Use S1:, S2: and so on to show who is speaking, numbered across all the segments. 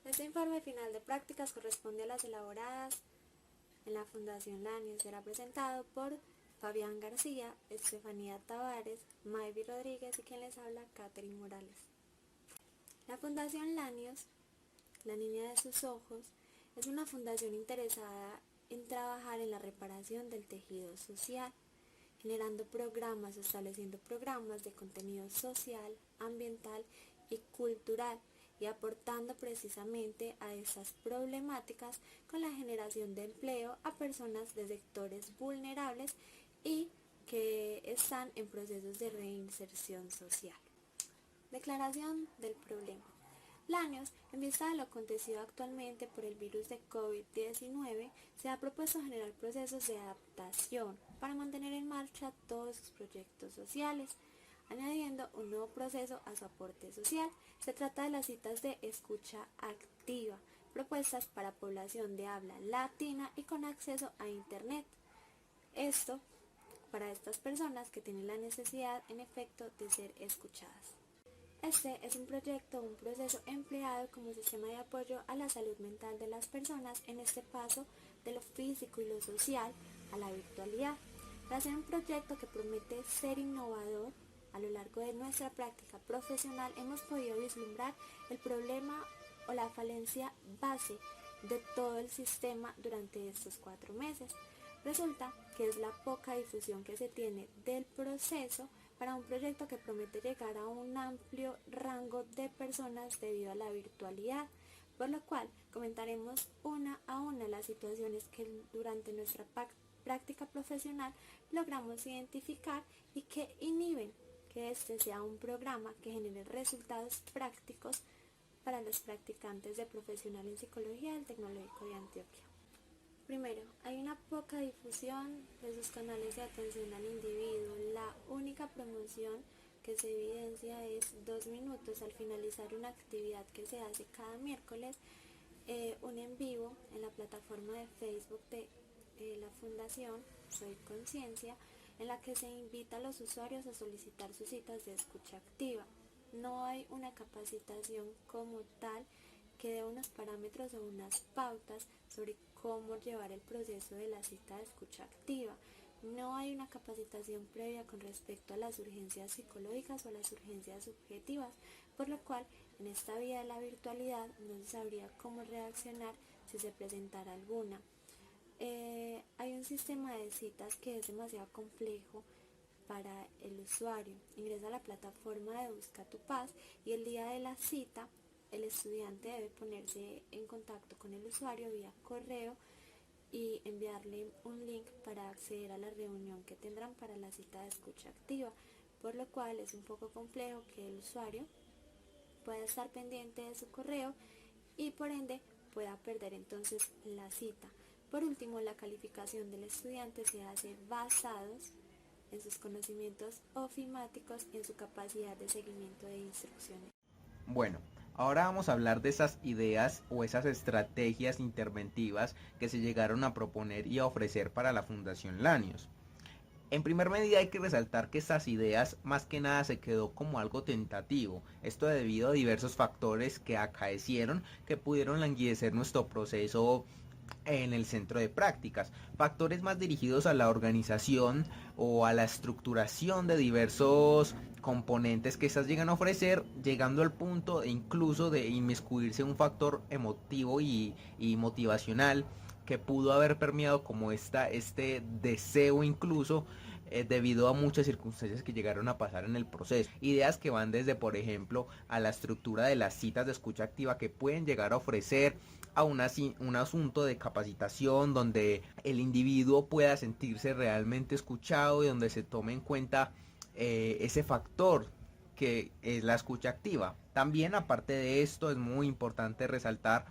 S1: Este informe final de prácticas corresponde a las elaboradas en la Fundación Lanius. Será presentado por Fabián García, Estefanía Tavares, Mayvi Rodríguez y quien les habla, Catherine Morales. La Fundación Lanius, la niña de sus ojos, es una fundación interesada en trabajar en la reparación del tejido social, generando programas o estableciendo programas de contenido social, ambiental y cultural, y aportando precisamente a esas problemáticas con la generación de empleo a personas de sectores vulnerables y que están en procesos de reinserción social. Declaración del problema. Lanius, en vista de lo acontecido actualmente por el virus de COVID-19, se ha propuesto generar procesos de adaptación para mantener en marcha todos sus proyectos sociales, añadiendo un nuevo proceso a su aporte social. Se trata de las citas de escucha activa, propuestas para población de habla latina y con acceso a Internet. Esto para estas personas que tienen la necesidad, en efecto, de ser escuchadas. Este es un proceso empleado como sistema de apoyo a la salud mental de las personas en este paso de lo físico y lo social a la virtualidad. Para ser un proyecto que promete ser innovador, a lo largo de nuestra práctica profesional hemos podido vislumbrar el problema o la falencia base de todo el sistema durante estos 4 meses. Resulta que es la poca difusión que se tiene del proceso para un proyecto que promete llegar a un amplio rango de personas debido a la virtualidad, por lo cual comentaremos una a una las situaciones que durante nuestra práctica profesional logramos identificar y que inhiben que este sea un programa que genere resultados prácticos para los practicantes de profesional en psicología del Tecnológico de Antioquia. Primero, hay una poca difusión de sus canales de atención al individuo. La única promoción que se evidencia es 2 minutos al finalizar una actividad que se hace cada miércoles, un en vivo en la plataforma de Facebook de la Fundación Soy Conciencia, en la que se invita a los usuarios a solicitar sus citas de escucha activa. No hay una capacitación como tal que dé unos parámetros o unas pautas sobre cómo llevar el proceso de la cita de escucha activa. No hay una capacitación previa con respecto a las urgencias psicológicas o a las urgencias subjetivas, por lo cual en esta vía de la virtualidad no se sabría cómo reaccionar si se presentara alguna. Hay un sistema de citas que es demasiado complejo para el usuario. Ingresa a la plataforma de Busca tu Paz y el día de la cita el estudiante debe ponerse en contacto con el usuario vía correo y enviarle un link para acceder a la reunión que tendrán para la cita de escucha activa, por lo cual es un poco complejo que el usuario pueda estar pendiente de su correo y por ende pueda perder entonces la cita. Por último, la calificación del estudiante se hace basados en sus conocimientos ofimáticos y en su capacidad de seguimiento de instrucciones.
S2: Bueno, ahora vamos a hablar de esas ideas o esas estrategias interventivas que se llegaron a proponer y a ofrecer para la Fundación Lanius. En primer medida hay que resaltar que estas ideas más que nada se quedó como algo tentativo, esto debido a diversos factores que acaecieron que pudieron languidecer nuestro proceso en el centro de prácticas, factores más dirigidos a la organización o a la estructuración de diversos componentes que estas llegan a ofrecer, llegando al punto de incluso de inmiscuirse un factor emotivo y motivacional que pudo haber permeado como este deseo incluso debido a muchas circunstancias que llegaron a pasar en el proceso. Ideas que van desde, por ejemplo, a la estructura de las citas de escucha activa que pueden llegar a ofrecer a un asunto de capacitación donde el individuo pueda sentirse realmente escuchado y donde se tome en cuenta ese factor que es la escucha activa. También, aparte de esto, es muy importante resaltar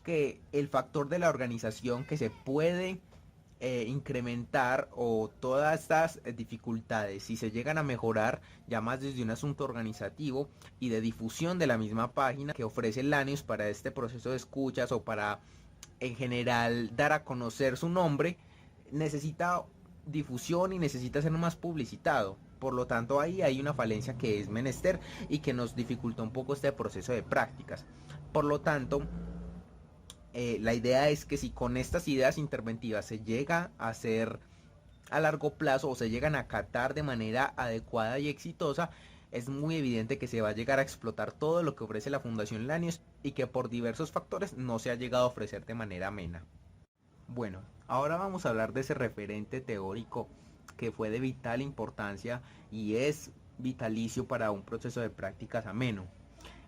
S2: que el factor de la organización que se puede incrementar o todas estas dificultades si se llegan a mejorar ya más desde un asunto organizativo y de difusión de la misma página que ofrece Lanius para este proceso de escuchas o para en general dar a conocer su nombre, necesita difusión y necesita ser más publicitado. Por lo tanto, ahí hay una falencia que es menester y que nos dificulta un poco este proceso de prácticas. Por lo tanto, La idea es que si con estas ideas interventivas se llega a hacer a largo plazo o se llegan a acatar de manera adecuada y exitosa, es muy evidente que se va a llegar a explotar todo lo que ofrece la Fundación Lanius y que por diversos factores no se ha llegado a ofrecer de manera amena. Bueno, ahora vamos a hablar de ese referente teórico que fue de vital importancia y es vitalicio para un proceso de prácticas ameno.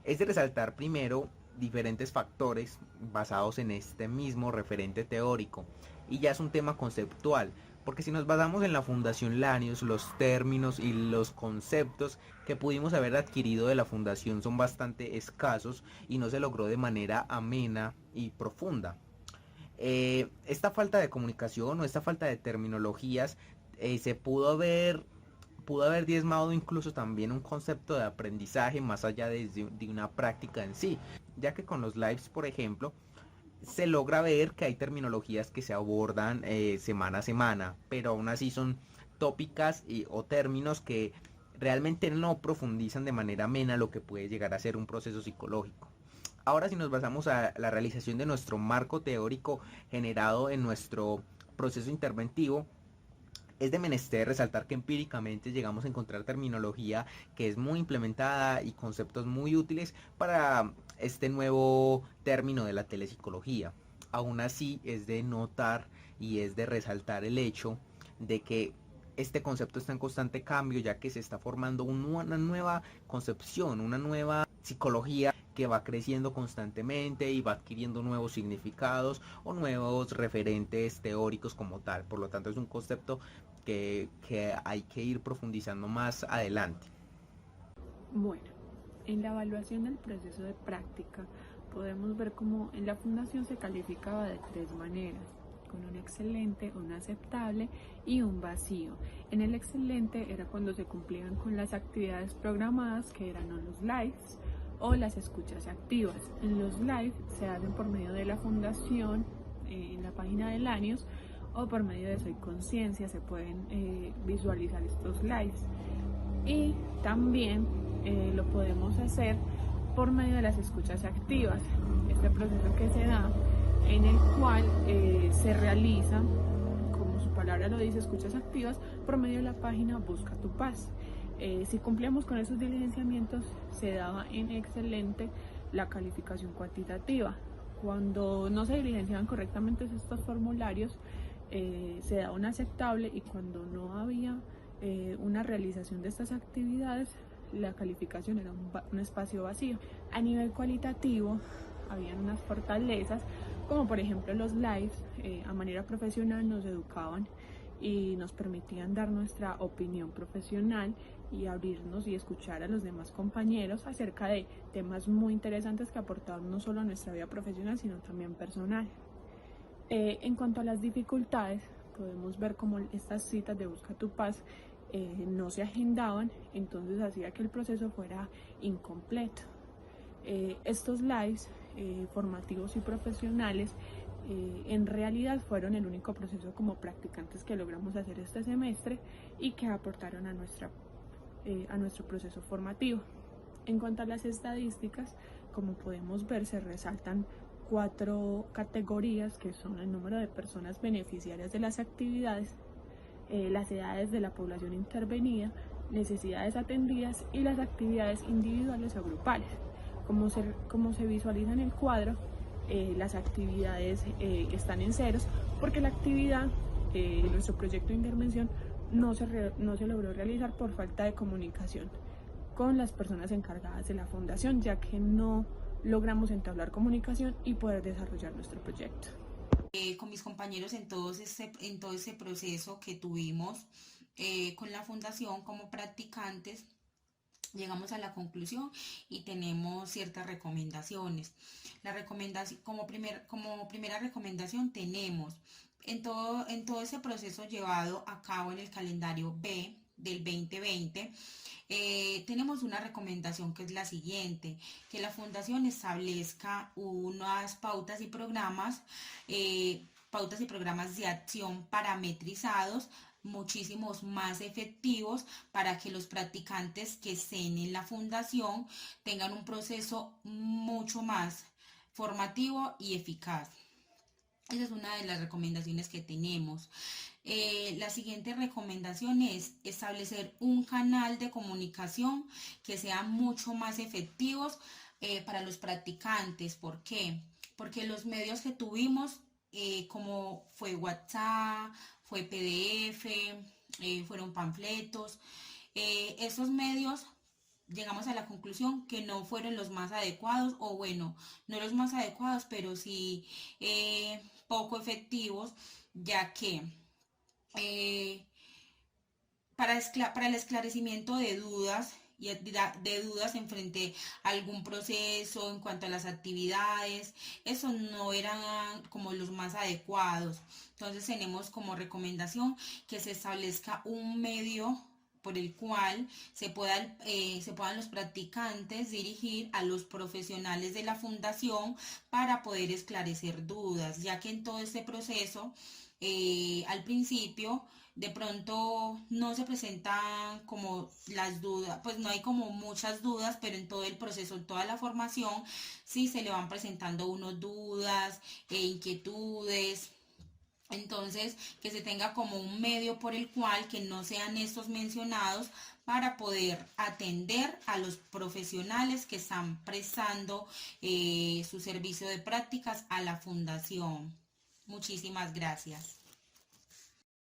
S2: Es de resaltar primero diferentes factores basados en este mismo referente teórico y ya es un tema conceptual, porque si nos basamos en la Fundación Lanius, los términos y los conceptos que pudimos haber adquirido de la fundación son bastante escasos y no se logró de manera amena y profunda. Esta falta de comunicación o esta falta de terminologías se pudo haber diezmado incluso también un concepto de aprendizaje más allá de una práctica en sí, ya que con los lives, por ejemplo, se logra ver que hay terminologías que se abordan semana a semana, pero aún así son tópicas o términos que realmente no profundizan de manera amena lo que puede llegar a ser un proceso psicológico. Ahora si nos basamos a la realización de nuestro marco teórico generado en nuestro proceso interventivo, es de menester resaltar que empíricamente llegamos a encontrar terminología que es muy implementada y conceptos muy útiles para este nuevo término de la telepsicología. Aún así es de notar y es de resaltar el hecho de que este concepto está en constante cambio, ya que se está formando una nueva concepción, una nueva psicología que va creciendo constantemente y va adquiriendo nuevos significados o nuevos referentes teóricos como tal. Por lo tanto es un concepto que hay que ir profundizando más adelante.
S3: Bueno, en la evaluación del proceso de práctica podemos ver cómo en la fundación se calificaba de tres maneras: con un excelente, un aceptable y un vacío. En el excelente era cuando se cumplían con las actividades programadas, que eran los lives o las escuchas activas. En los lives se hacen por medio de la fundación, en la página de Lanius, o por medio de Soy Conciencia se pueden visualizar estos lives. Y también lo podemos hacer por medio de las escuchas activas, este proceso que se da en el cual se realiza, como su palabra lo dice, escuchas activas por medio de la página Busca tu Paz. Si cumplimos con esos diligenciamientos, se daba en excelente la calificación cuantitativa. Cuando no se diligenciaban correctamente estos formularios, se daba un aceptable, y cuando no había una realización de estas actividades, la calificación era un espacio vacío. A nivel cualitativo, habían unas fortalezas, como por ejemplo los lives. A manera profesional nos educaban y nos permitían dar nuestra opinión profesional y abrirnos y escuchar a los demás compañeros acerca de temas muy interesantes que aportaban no solo a nuestra vida profesional, sino también personal. En cuanto a las dificultades, podemos ver cómo estas citas de Busca tu Paz no se agendaban, entonces hacía que el proceso fuera incompleto. Estos lives formativos y profesionales en realidad fueron el único proceso como practicantes que logramos hacer este semestre y que aportaron a nuestro proceso formativo. En cuanto a las estadísticas, como podemos ver, se resaltan 4 categorías, que son el número de personas beneficiarias de las actividades, las edades de la población intervenida, necesidades atendidas y las actividades individuales o grupales. Como se visualiza en el cuadro, las actividades están en ceros porque la actividad, nuestro proyecto de intervención, no se logró realizar por falta de comunicación con las personas encargadas de la fundación, ya que no logramos entablar comunicación y poder desarrollar nuestro proyecto.
S4: Con mis compañeros en todo ese proceso que tuvimos con la fundación como practicantes, llegamos a la conclusión y tenemos ciertas recomendaciones. La recomendación, como primera recomendación, tenemos en todo ese proceso llevado a cabo en el calendario B del 2020, tenemos una recomendación que es la siguiente: que la fundación establezca unas pautas y programas de acción parametrizados, muchísimos más efectivos, para que los practicantes que estén en la fundación tengan un proceso mucho más formativo y eficaz. Esa es una de las recomendaciones que tenemos. La siguiente recomendación es establecer un canal de comunicación que sea mucho más efectivo para los practicantes. ¿Por qué? Porque los medios que tuvimos, como fue WhatsApp, fue PDF, fueron panfletos, esos medios llegamos a la conclusión que no fueron los más adecuados, o bueno, no los más adecuados, pero sí poco efectivos, ya que eh, para el esclarecimiento de dudas y de dudas en frente a algún proceso en cuanto a las actividades, esos no eran como los más adecuados. Entonces tenemos como recomendación que se establezca un medio por el cual se puedan los practicantes dirigir a los profesionales de la fundación para poder esclarecer dudas, ya que en todo este proceso, al principio, de pronto no se presentan como las dudas, pues no hay como muchas dudas, pero en todo el proceso, en toda la formación, sí se le van presentando unos dudas e inquietudes. Entonces, que se tenga como un medio por el cual que no sean estos mencionados para poder atender a los profesionales que están prestando su servicio de prácticas a la fundación. Muchísimas gracias.